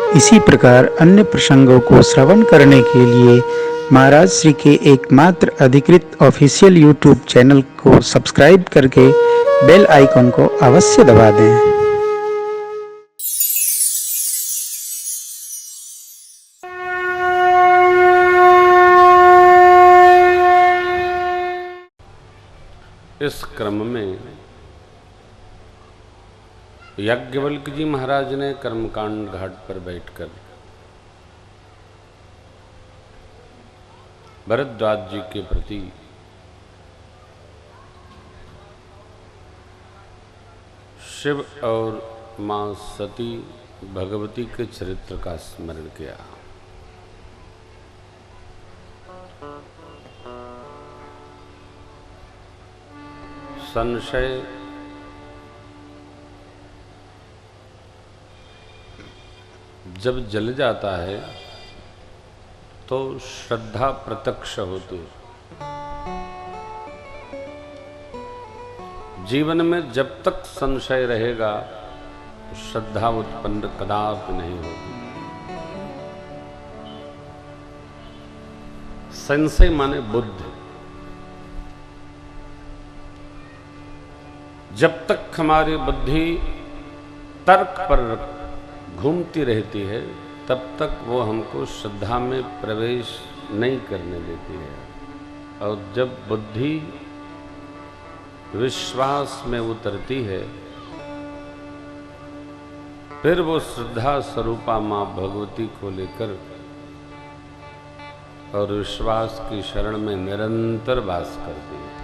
इसी प्रकार अन्य प्रसंगों को श्रवण करने के लिए महाराज श्री के एकमात्र अधिकृत ऑफिशियल यूट्यूब चैनल को सब्सक्राइब करके बेल आइकन को अवश्य दबा दें। इस क्रम में याज्ञवल्क्य जी महाराज ने कर्मकांड घाट पर बैठकर भरद्वाज जी के प्रति शिव और मां सती भगवती के चरित्र का स्मरण किया। संशय जब जल जाता है तो श्रद्धा प्रत्यक्ष होती है। जीवन में जब तक संशय रहेगा श्रद्धा उत्पन्न कदापि नहीं होगी। संशय माने बुद्धि। जब तक हमारी बुद्धि तर्क पर घूमती रहती है तब तक वो हमको श्रद्धा में प्रवेश नहीं करने देती है, और जब बुद्धि विश्वास में उतरती है फिर वो श्रद्धा स्वरूपा मां भगवती को लेकर और विश्वास की शरण में निरंतर वास करती है।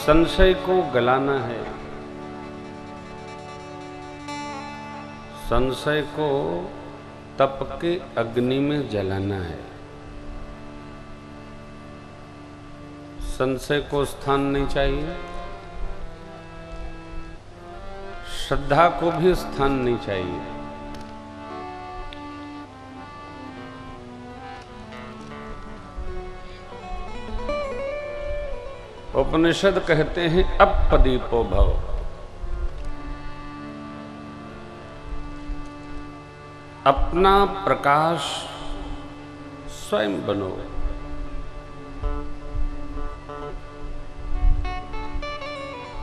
संशय को गलाना है, संशय को तप के अग्नि में जलाना है। संशय को स्थान नहीं चाहिए, श्रद्धा को भी स्थान नहीं चाहिए। उपनिषद कहते हैं अपदीपो भव। अपना प्रकाश स्वयं बनो।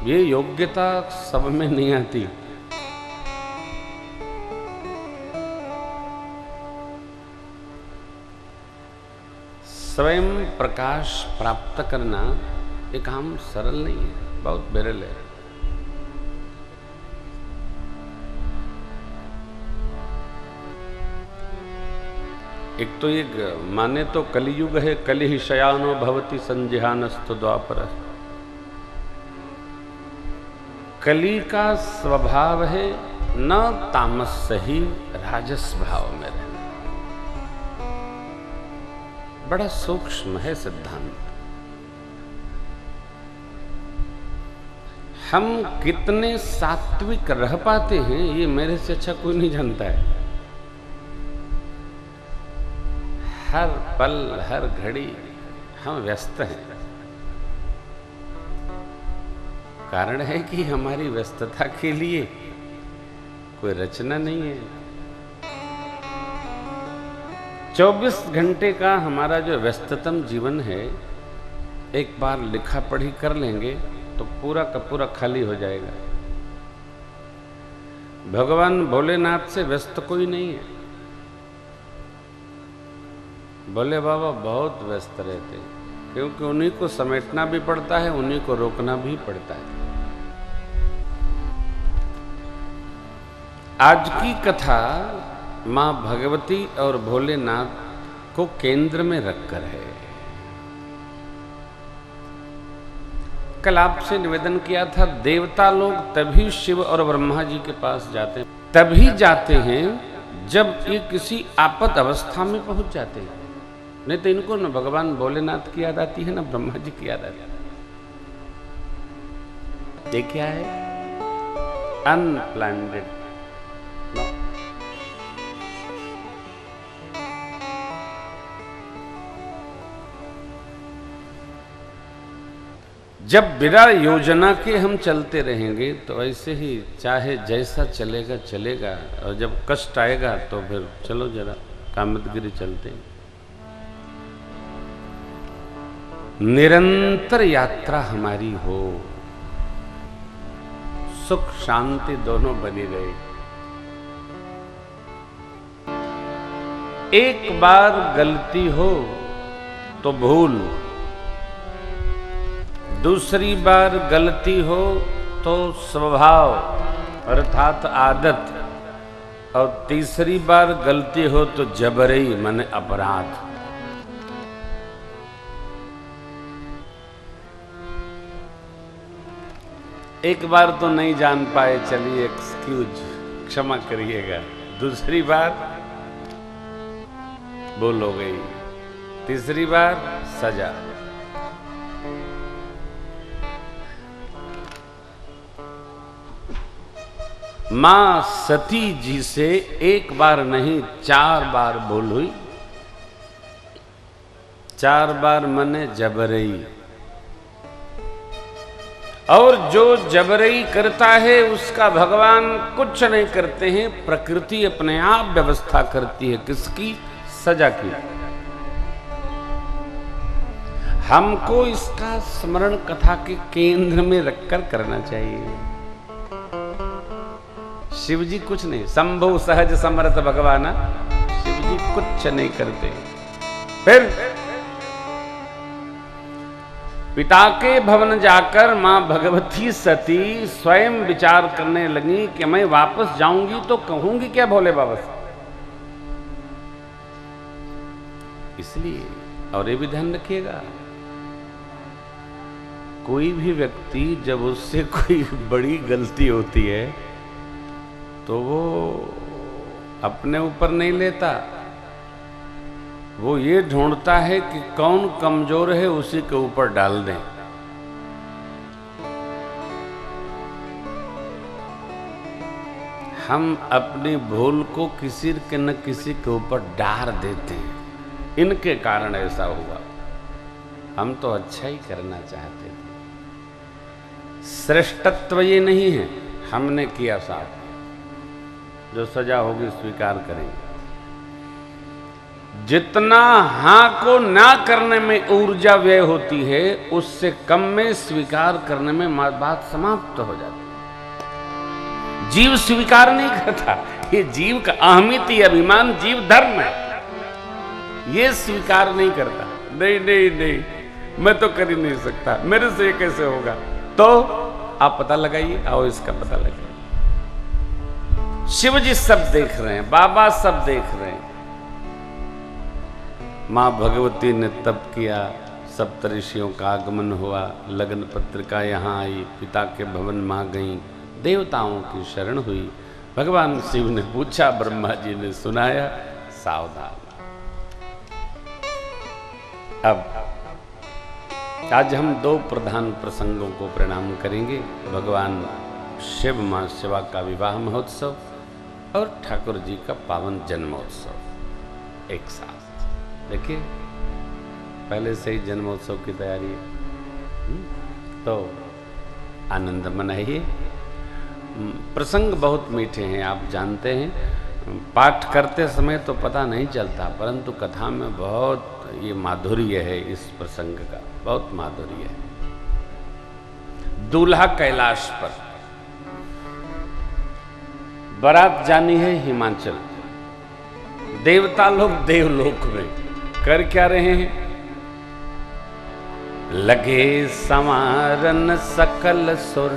ये योग्यता सब में नहीं आती। स्वयं प्रकाश प्राप्त करना ये काम सरल नहीं है, बहुत विरल है। एक तो ये माने तो कलियुग है, कलि ही शयानो भवति संजिहानस्तु द्वापर। कली का स्वभाव है न तामस सही राजस भाव में रहना। बड़ा सूक्ष्म है सिद्धांत। हम कितने सात्विक रह पाते हैं ये मेरे से अच्छा कोई नहीं जानता है। हर पल हर घड़ी हम व्यस्त हैं। कारण है कि हमारी व्यस्तता के लिए कोई रचना नहीं है। 24 घंटे का हमारा जो व्यस्ततम जीवन है, एक बार लिखा पढ़ी कर लेंगे तो पूरा का पूरा खाली हो जाएगा। भगवान भोलेनाथ से व्यस्त कोई नहीं है। भोले बाबा बहुत व्यस्त रहते हैं, क्योंकि उन्हीं को समेटना भी पड़ता है, उन्हीं को रोकना भी पड़ता है। आज की कथा मां भगवती और भोलेनाथ को केंद्र में रखकर है। कल आपसे निवेदन किया था, देवता लोग तभी शिव और ब्रह्मा जी के पास जाते हैं, तभी जाते हैं जब ये किसी आपद अवस्था में पहुंच जाते हैं। नहीं तो इनको न भगवान भोलेनाथ की याद आती है न ब्रह्मा जी की याद आती है। ये क्या है? अनप्लान्ड। जब बिना योजना के हम चलते रहेंगे तो ऐसे ही चाहे जैसा चलेगा चलेगा, और जब कष्ट आएगा तो फिर चलो जरा कामतगिरी चलते हैं। निरंतर यात्रा हमारी हो, सुख शांति दोनों बनी रहे। एक बार गलती हो तो भूल, दूसरी बार गलती हो तो स्वभाव अर्थात आदत, और तीसरी बार गलती हो तो जबरई माने अपराध। एक बार तो नहीं जान पाए, चलिए एक्सक्यूज, क्षमा करिएगा। दूसरी बार भूल हो गई, तीसरी बार सजा। मां सती जी से एक बार नहीं 4 बार भूल हुई। 4 बार मने जबरई, और जो जबरई करता है उसका भगवान कुछ नहीं करते हैं, प्रकृति अपने आप व्यवस्था करती है। किसकी? सजा की। हमको इसका स्मरण कथा के केंद्र में रखकर करना चाहिए। शिव जी कुछ नहीं, संभव सहज समर्थ भगवान, शिव जी कुछ नहीं करते। फिर पिता के भवन जाकर मां भगवती सती स्वयं विचार करने लगी कि मैं वापस जाऊंगी तो कहूंगी क्या भोले बाबा से। इसलिए, और ये भी ध्यान रखिएगा, कोई भी व्यक्ति जब उससे कोई बड़ी गलती होती है तो वो अपने ऊपर नहीं लेता, वो ये ढूंढता है कि कौन कमजोर है उसी के ऊपर डाल दें। हम अपनी भूल को किसी के न किसी के ऊपर डाल देते हैं, इनके कारण ऐसा हुआ। हम तो अच्छा ही करना चाहते थे। श्रेष्ठत्व ये नहीं है हमने किया साथ, जो सजा होगी स्वीकार करेंगे। जितना हाँ को ना करने में ऊर्जा व्यय होती है, उससे कम में स्वीकार करने में बात समाप्त हो जाती है। जीव स्वीकार नहीं करता, ये जीव का अहमियत अभिमान जीव धर्म है, ये स्वीकार नहीं करता। नहीं नहीं नहीं, मैं तो कर ही नहीं सकता, मेरे से ये कैसे होगा। तो आप पता लगाइए, आओ इसका पता लगाइए। शिव जी सब देख रहे हैं, बाबा सब देख रहे हैं। मां भगवती ने तप किया, सप्तऋषियों का आगमन हुआ, लगन पत्रिका यहाँ आई, पिता के भवन में गई, देवताओं की शरण हुई। भगवान शिव ने पूछा, ब्रह्मा जी ने सुनाया, सावधान। अब आज हम 2 प्रधान प्रसंगों को प्रणाम करेंगे। भगवान शिव मां शिवा का विवाह महोत्सव और ठाकुर जी का पावन जन्मोत्सव एक साथ। देखिए, पहले से ही जन्मोत्सव की तैयारी है, तो आनंद मनाइए। प्रसंग बहुत मीठे हैं, आप जानते हैं। पाठ करते समय तो पता नहीं चलता, परंतु कथा में बहुत ये माधुर्य है, इस प्रसंग का बहुत माधुर्य है। दूल्हा कैलाश पर, बारात जानी है हिमाचल, देवता लोग देवलोक में कर क्या रहे हैं? लगे समारन सकल सुर,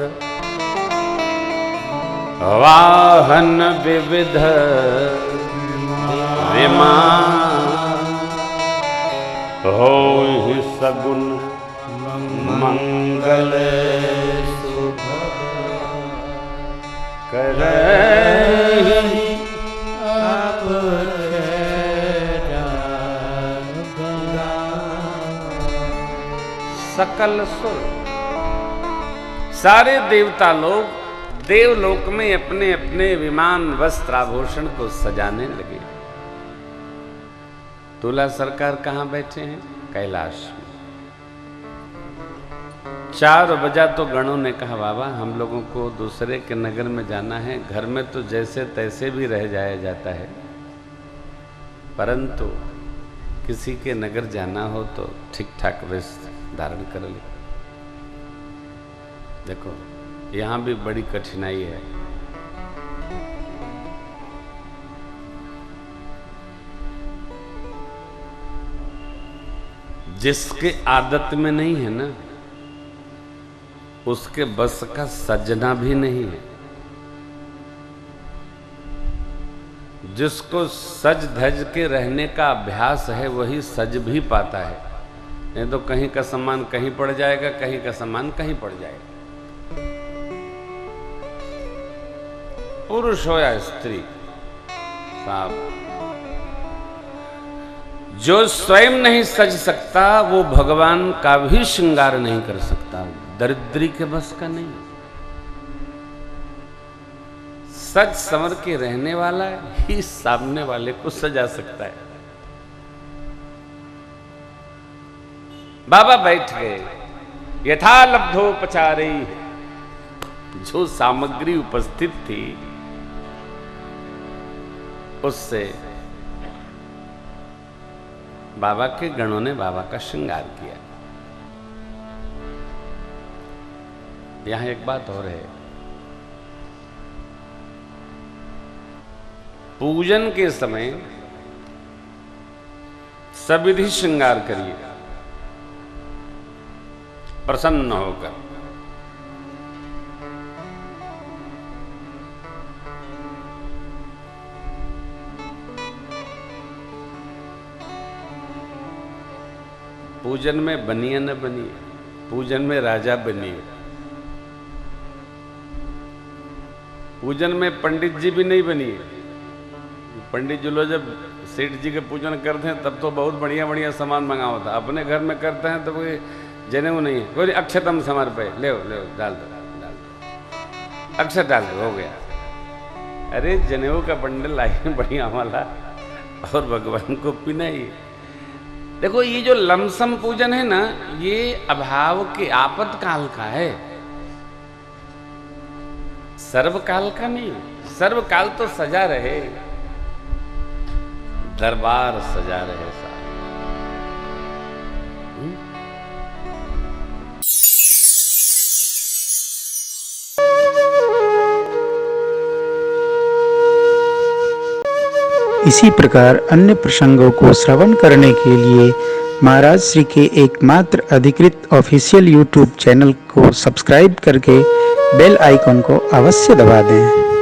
वाहन विविध विमान, होहि सगुन मंगल शुभ, करहि आप सकल सुर। सारे देवता लोग देवलोक में अपने अपने विमान वस्त्र आभूषण को सजाने लगे। दूल्हा सरकार कहाँ बैठे हैं? कैलाश में। 4 बजा तो गणों ने कहा बाबा हम लोगों को दूसरे के नगर में जाना है, घर में तो जैसे तैसे भी रह जाया जाता है, परंतु किसी के नगर जाना हो तो ठीक ठाक वेश धारण कर ले। देखो यहाँ भी बड़ी कठिनाई है। जिसके आदत में नहीं है ना, उसके बस का सजना भी नहीं है। जिसको सज धज के रहने का अभ्यास है वही सज भी पाता है, नहीं तो कहीं का सामान कहीं पड़ जाएगा, कहीं का सामान कहीं पड़ जाएगा। पुरुष हो या स्त्री, साहब जो स्वयं नहीं सज सकता वो भगवान का भी श्रृंगार नहीं कर सकता। दरिद्री के बस का नहीं। सज संवर के रहने वाला ही सामने वाले को सजा सकता है। बाबा बैठ गए, यथा लब्धोपचारी, जो सामग्री उपस्थित थी उससे बाबा के गणों ने बाबा का श्रृंगार किया। यहां एक बात और है, पूजन के समय सविधि श्रृंगार करिए प्रसन्न होकर। पूजन में बनिए न बनिए, पूजन में राजा बनिए। पूजन में पंडित जी भी नहीं बनिए। पंडित जी लोग जब सेठ जी के पूजन करते हैं तब तो बहुत बढ़िया बढ़िया सामान मंगा होता है। अपने घर में करते हैं तो कोई जनेऊ नहीं है, कोई अक्षतम समर पे ले डाल दो, अक्षत डाल दो, हो गया। अरे जनेऊ का बंडल लाइए बढ़िया वाला और भगवान को पिनाइए। देखो ये जो लमसम पूजन है ना, ये अभाव के आपत्काल का है, सर्वकाल का नहीं। सर्वकाल तो सजा रहे, दरबार सजा रहे साहब। इसी प्रकार अन्य प्रसंगों को श्रवण करने के लिए महाराज श्री के एकमात्र अधिकृत ऑफिशियल यूट्यूब चैनल को सब्सक्राइब करके बेल आइकन को अवश्य दबा दें।